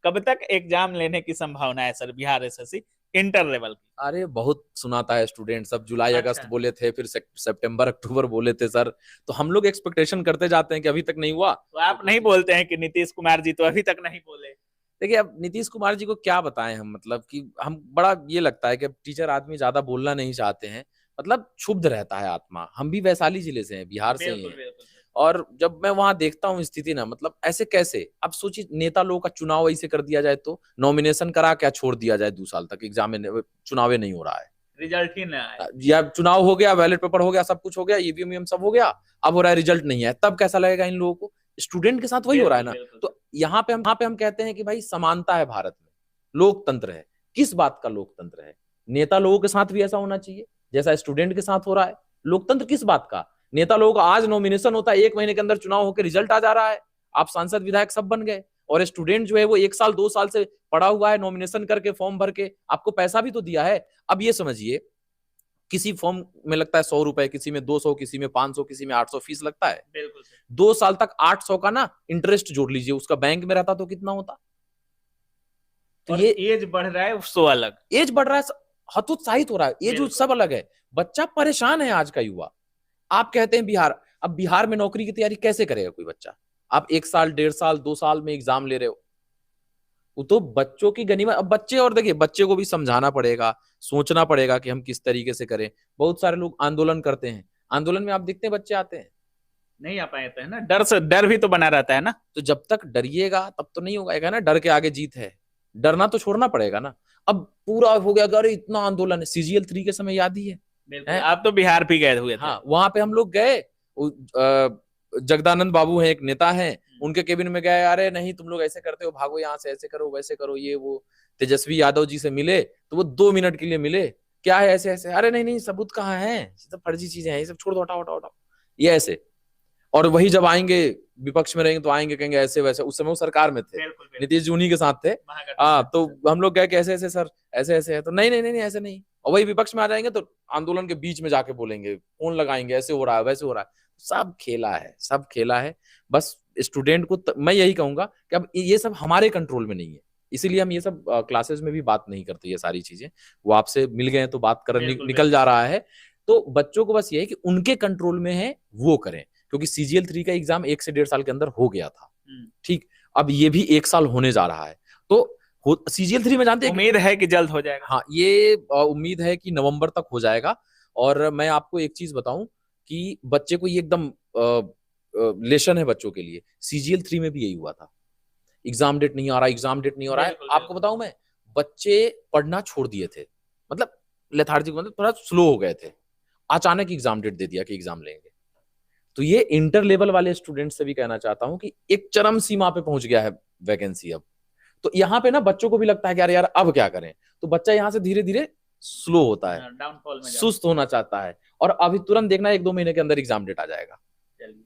कब तक एग्जाम लेने की संभावना है sir Bihar SSC inter level की? अरे बहुत सुनाता है स्टूडेंट सब, जुलाई अगस्त अच्छा। बोले थे, फिर सितंबर अक्टूबर बोले थे सर। तो हम लोग एक्सपेक्टेशन करते जाते हैं कि अभी तक नहीं हुआ। तो आप नहीं बोलते हैं कि नीतीश कुमार जी तो अभी तक नहीं बोले? देखिए अब नीतीश कुमार जी को क्या बताएं हम, मतलब कि हम बड़ा ये लगता है कि अब टीचर आदमी ज्यादा बोलना नहीं चाहते हैं, मतलब क्षुब्ध रहता है आत्मा। हम भी वैशाली जिले से हैं, बिहार से ही बिल्कुल हैं। बिल्कुल। और जब मैं वहां देखता हूँ स्थिति ना, मतलब ऐसे कैसे, अब सोचिए नेता लोगों का चुनाव ऐसे कर दिया जाए, तो नॉमिनेशन करा क्या छोड़ दिया जाए 2 साल तक, एग्जाम में चुनाव नहीं हो रहा है, रिजल्ट ही ना आए। या चुनाव हो गया, बैलेट पेपर हो गया, सब कुछ हो गया, ईवीएम सब हो गया, अब हो रहा है रिजल्ट नहीं है, तब कैसा लगेगा इन लोगों को? स्टूडेंट के साथ वही हो रहा है बिल्कुल ना। बिल्कुल। तो यहाँ पे हम कहते हैं कि भाई समानता है भारत में, लोकतंत्र है। किस बात का लोकतंत्र है? नेता लोगों के साथ भी ऐसा होना चाहिए जैसा स्टूडेंट के साथ हो रहा है। लोकतंत्र किस बात का? नेता लोगों का आज नॉमिनेशन होता है, 1 महीने के अंदर चुनाव होकर रिजल्ट आ जा रहा है, आप सांसद विधायक सब बन गए, और स्टूडेंट जो है वो 1 साल 2 साल से पड़ा हुआ है, नॉमिनेशन करके फॉर्म भर के, आपको पैसा भी तो दिया है। अब ये समझिए, किसी फॉर्म में लगता है 100 रुपए, किसी में 200, किसी में 500, किसी में 800 फीस लगता है। बिल्कुल 2 साल तक 800 का ना इंटरेस्ट जोड़ लीजिए, उसका बैंक में रहता तो कितना होता? तो और ये एज बढ़ रहा है सो अलग। एज बढ़ रहा है, हतोत्साहित हो रहा है, एज बिल्कुल। सब अलग है। बच्चा परेशान है आज का युवा। आप कहते हैं बिहार, अब बिहार में नौकरी की तैयारी कैसे करेगा कोई बच्चा? आप 1 साल 1.5 साल 2 साल में एग्जाम ले रहे हो, वो तो बच्चों की गनीमत। अब बच्चे, और देखिए बच्चे को भी समझाना पड़ेगा, सोचना पड़ेगा कि हम किस तरीके से करें। बहुत सारे लोग आंदोलन करते हैं, आंदोलन में आप देखते हैं बच्चे आते हैं, नहीं आ पाते हैं ना, डर से, डर भी तो बना रहता है ना। तो जब तक डरिएगा तब तो नहीं होगा। एक है ना, डर के आगे जीत है, डरना तो छोड़ना पड़ेगा ना। अब पूरा हो गया, अरे इतना आंदोलन है, CGL 3 के समय याद ही बिल्कुल, है? आप तो बिहार भी गए हुए थे। हाँ, वहां पे हम लोग गए, जगदानंद बाबू हैं, एक नेता हैं, उनके केबिन में गए, अरे नहीं तुम लोग ऐसे करते हो, भागो यहाँ से, ऐसे करो वैसे करो, ये वो। तेजस्वी यादव जी से मिले तो वो 2 मिनट के लिए मिले, क्या है ऐसे ऐसे, अरे नहीं नहीं सबूत कहाँ है, ये सब फर्जी चीजें हैं, ये सब छोड़ दो, हटाओ हटाओ हटाओ, ये ऐसे। और वही जब आएंगे, विपक्ष में रहेंगे तो आएंगे कहेंगे ऐसे वैसे। उस समय वो सरकार में थे, बिल्कुल बिल्कुल। नीतीश जी उन्हीं के साथ थे। तो हम लोग गए कैसे ऐसे सर, ऐसे ऐसे है, तो नहीं नहीं नहीं नहीं ऐसे नहीं। और वही विपक्ष में आ जाएंगे तो आंदोलन के बीच में जाके बोलेंगे, फोन लगाएंगे, ऐसे हो रहा है वैसे हो रहा है। सब खेला है, सब खेला है। बस स्टूडेंट को मैं यही कहूंगा कि अब ये सब हमारे कंट्रोल में नहीं है, इसीलिए हम ये सब क्लासेस में भी बात नहीं करते। ये सारी चीजें वो आपसे मिल गए तो बात कर निकल जा रहा है। तो बच्चों को बस ये है कि उनके कंट्रोल में है वो करें, क्योंकि CGL 3 का एग्जाम 1 से 1.5 साल के अंदर हो गया था। ठीक, अब ये भी 1 साल होने जा रहा है। तो CGL 3 में जानते हैं, उम्मीद है कि जल्द हो जाएगा। हाँ ये उम्मीद है कि नवंबर तक हो जाएगा। और मैं आपको एक चीज बताऊं कि बच्चे को ये एकदम लेशन है बच्चों के लिए। CGL 3 में भी यही हुआ था, एग्जाम डेट नहीं आ रहा, एग्जाम डेट नहीं हो रहा है। आपको बताऊं मैं, बच्चे पढ़ना छोड़ दिए थे, मतलब लेथार्जिक, मतलब थोड़ा स्लो हो गए थे। अचानक एग्जाम डेट दे दिया कि एग्जाम लेंगे। तो ये इंटर लेवल वाले स्टूडेंट से भी कहना चाहता हूं कि एक चरम सीमा पे पहुंच गया है वैकेंसी अब। तो यहाँ पे ना बच्चों को भी लगता है कि यार यार अब क्या करें, तो बच्चा यहाँ से धीरे धीरे स्लो होता है, डाउनफॉल में सुस्त होना चाहता है, और अभी तुरंत देखना 1-2 महीने के अंदर एग्जाम डेट आ जाएगा।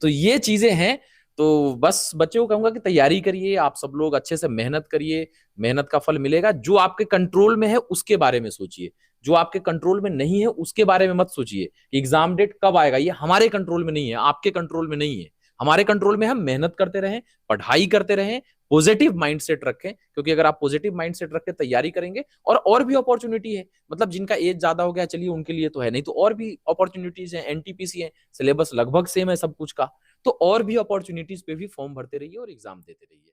तो ये चीजें हैं। तो बस बच्चों को कहूंगा कि तैयारी करिए, आप सब लोग अच्छे से मेहनत करिए, मेहनत का फल मिलेगा। जो आपके कंट्रोल में है उसके बारे में सोचिए, जो आपके कंट्रोल में नहीं है उसके बारे में मत सोचिए कि एग्जाम डेट कब आएगा। ये हमारे कंट्रोल में नहीं है, आपके कंट्रोल में नहीं है। हमारे कंट्रोल में हम मेहनत करते रहें, पढ़ाई करते रहें, पॉजिटिव माइंडसेट रखें, क्योंकि अगर आप पॉजिटिव माइंडसेट रख के तैयारी करेंगे, और भी अपॉर्चुनिटी है, मतलब जिनका एज ज्यादा हो गया चलिए उनके लिए तो है, नहीं तो और भी अपॉर्चुनिटीज है, NTPC है, सिलेबस लगभग सेम है सब कुछ का। तो और भी अपॉर्चुनिटीज पे भी फॉर्म भरते रहिए और एग्जाम देते रहिए।